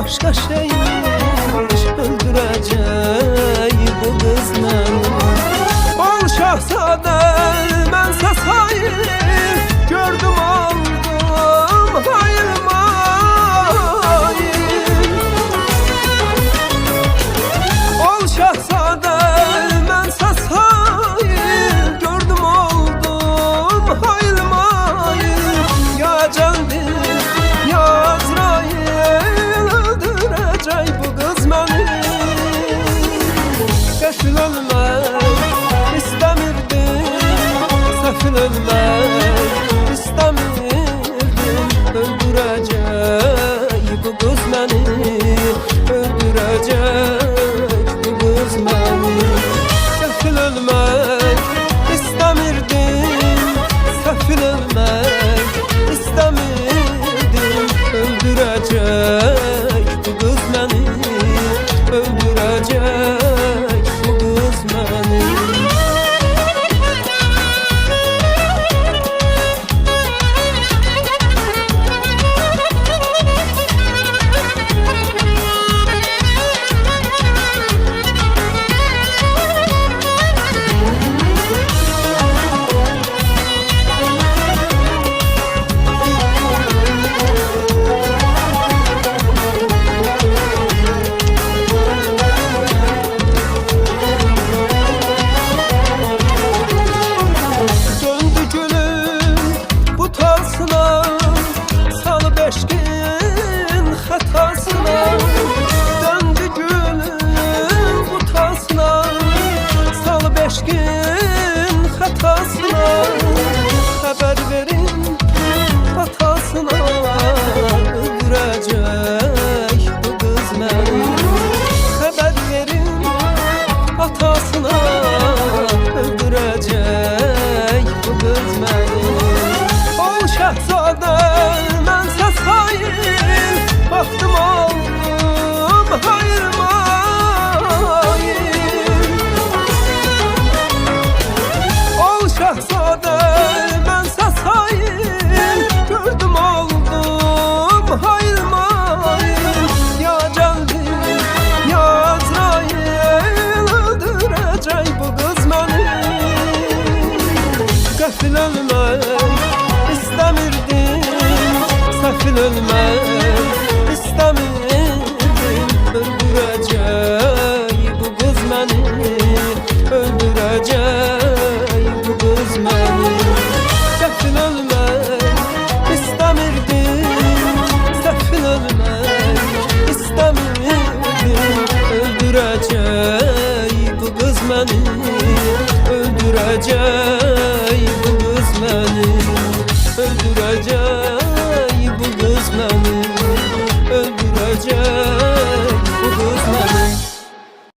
başka şeymiş, öldürecek bu kız beni. Ol şahzadem, bense sayır, gördüm oldum hayır mayır. Ol şahzadem, bense sayır, gördüm oldum hayır mayır. Ya Celil, ya Azrail, öldürecek bu kız beni. Qəfil ölmək istemirdim, səfil ölmək istemirdim. Öldürecek bu kız beni, öldürecek bu kız beni. Qəfil ölmək istemirdim, səfil ölmək istemirdim. Öldürecek bu kız beni, öldürecek bu kız beni. Salı beşkin hatasına, döndü gülüm bu tasına. Salı beşkin hatasına, haber verin hatasına. Öldürecek bu kız beni, haber verin hatasına. Öldürecek bu kız beni. Ol şahzadem, bense sayır, baktım oldum hayır mayır. Ol şahzadem, bense sayır, gördüm oldum hayır mayır. Ya Celil, ya Azrail, öldürecek bu kız beni. Qəfil ölmək istemirdim, səfil ölmək istemirdim. Öldürecek bu kız beni, öldürecek bu kız beni. Qəfil ölmək istemirdim, səfil ölmək istemirdim. Öldürecek bu kız beni, öldürecek bu kız beni.